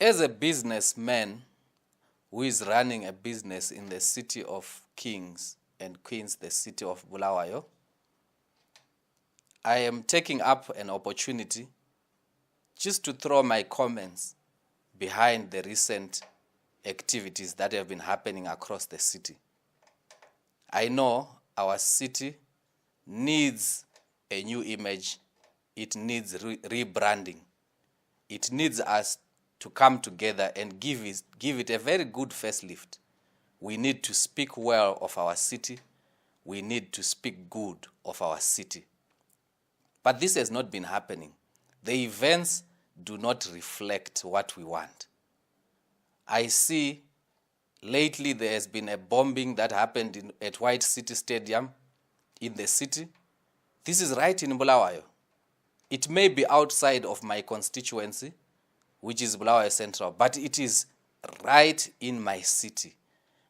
As a businessman who is running a business in the city of Kings and Queens, the city of Bulawayo, I am taking up an opportunity just to throw my comments behind the recent activities that have been happening across the city. I know our city needs a new image. It needs rebranding. It needs us to come together and give it a very good facelift. We need to speak well of our city. We need to speak good of our city. But this has not been happening. The events do not reflect what we want. I see lately there has been a bombing that happened at White City Stadium in the city. This is right in Bulawayo. It may be outside of my constituency, which is Bulawayo Central, but it is right in my city.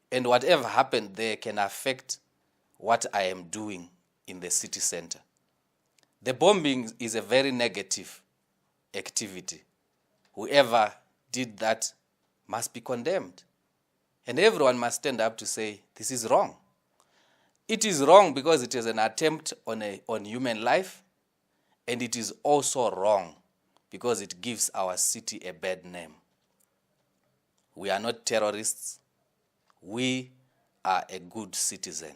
And whatever happened there can affect what I am doing in the city center. The bombing is a very negative activity. Whoever did that must be condemned. And everyone must stand up to say, this is wrong. It is wrong because it is an attempt on human life, and it is also wrong because it gives our city a bad name. We are not terrorists. We are a good citizen.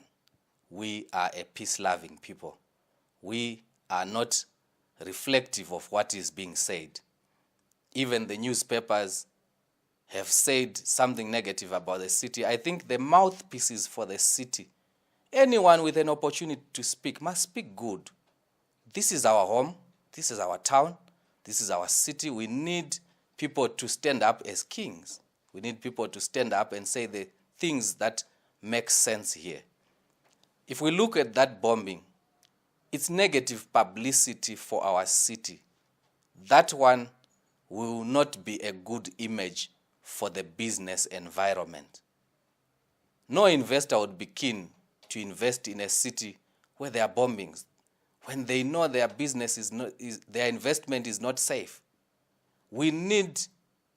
We are a peace-loving people. We are not reflective of what is being said. Even the newspapers have said something negative about the city. I think the mouthpieces for the city, anyone with an opportunity to speak must speak good. This is our home. This is our town. This is our city. We need people to stand up as kings. We need people to stand up and say the things that make sense here. If we look at that bombing, it's negative publicity for our city. That one will not be a good image for the business environment. No investor would be keen to invest in a city where there are bombings, when they know their business their investment is not safe. We need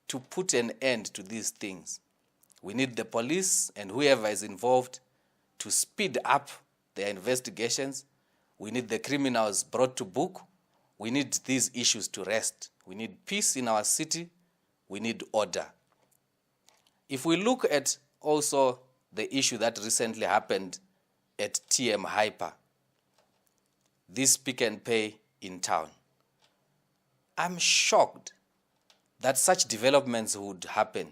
to put an end to these things. We need the police and whoever is involved to speed up their investigations. We need the criminals brought to book. We need these issues to rest. We need peace in our city. We need order. If we look at also the issue that recently happened at TM Hyper, this Pick and Pay in town, I'm shocked that such developments would happen.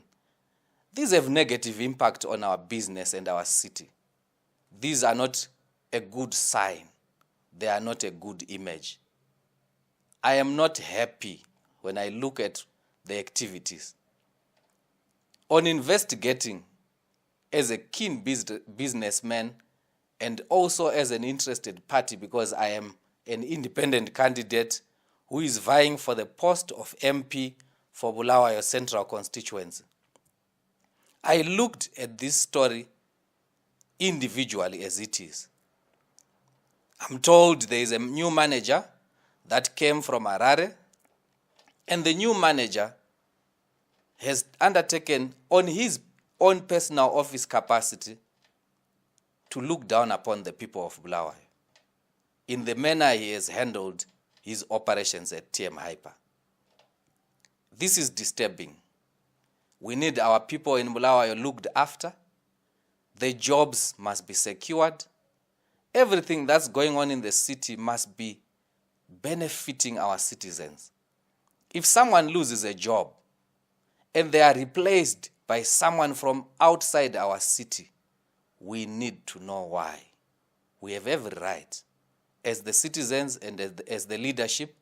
These have negative impact on our business and our city. These are not a good sign. They are not a good image. I am not happy when I look at the activities. On investigating, as a keen businessman and also as an interested party, because I am an independent candidate who is vying for the post of MP for Bulawayo Central constituency, I looked at this story individually as it is. I'm told there is a new manager that came from Harare, and the new manager has undertaken on his own personal office capacity to look down upon the people of Bulawayo in the manner he has handled his operations at TM Hyper. This is disturbing. We need our people in Bulawayo looked after. The jobs must be secured. Everything that's going on in the city must be benefiting our citizens. If someone loses a job and they are replaced by someone from outside our city, we need to know why. We have every right. As the citizens and as the leadership,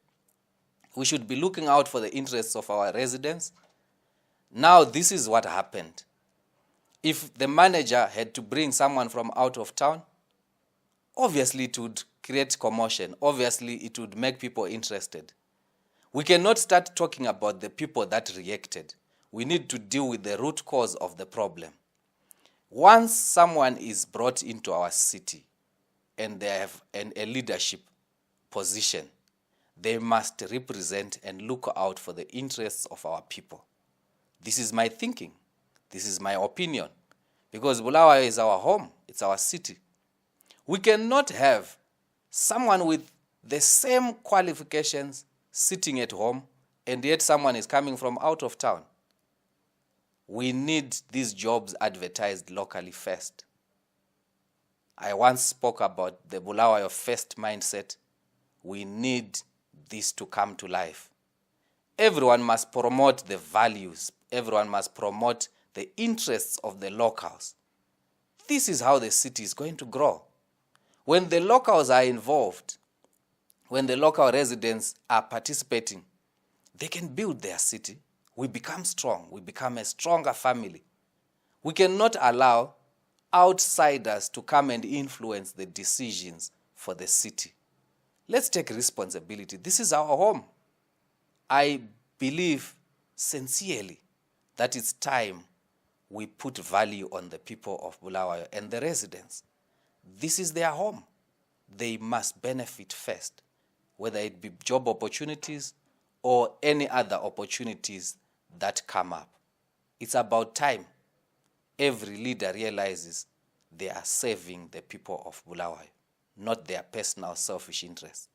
we should be looking out for the interests of our residents. Now, this is what happened. If the manager had to bring someone from out of town, obviously it would create commotion. Obviously, it would make people interested. We cannot start talking about the people that reacted. We need to deal with the root cause of the problem. Once someone is brought into our city and they have a leadership position, they must represent and look out for the interests of our people. This is my thinking. This is my opinion. Because Bulawayo is our home. It's our city. We cannot have someone with the same qualifications sitting at home and yet someone is coming from out of town. We need these jobs advertised locally first. I once spoke about the Bulawayo first mindset. We need this to come to life. Everyone must promote the values. Everyone must promote the interests of the locals. This is how the city is going to grow. When the locals are involved, when the local residents are participating, they can build their city. We become strong. We become a stronger family. We cannot allow outsiders to come and influence the decisions for the city. Let's take responsibility. This is our home. I believe sincerely that it's time we put value on the people of Bulawayo and the residents. This is their home. They must benefit first, whether it be job opportunities or any other opportunities that come up. It's about time every leader realizes they are serving the people of Bulawayo, not their personal selfish interests.